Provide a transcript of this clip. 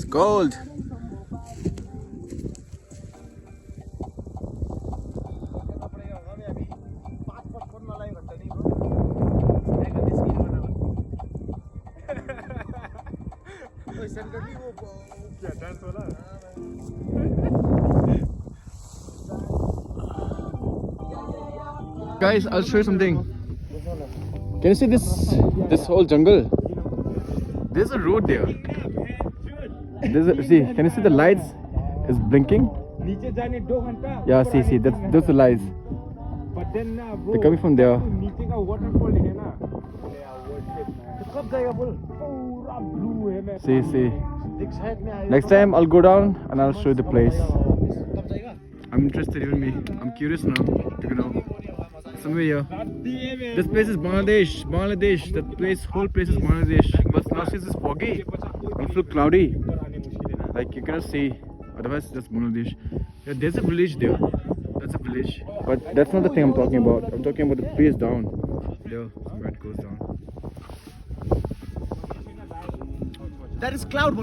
Gold. Guys, I'll show you something. Can you see this whole jungle? There's a road there. See, can you see the lights is blinking? Yeah, see, those the lights. They're coming from there. See. Next time I'll go down and I'll show you the place. I'm interested, even me. I'm curious now to know. Somewhere here. This place is Bangladesh. That whole place is Bangladesh. But now since it's foggy, it's so cloudy. Like you cannot see. Otherwise, that's Bangladesh. Yeah, there's a village there. That's a village. But that's not the thing I'm talking about. I'm talking about the place down. There, where it goes down. That is cloud.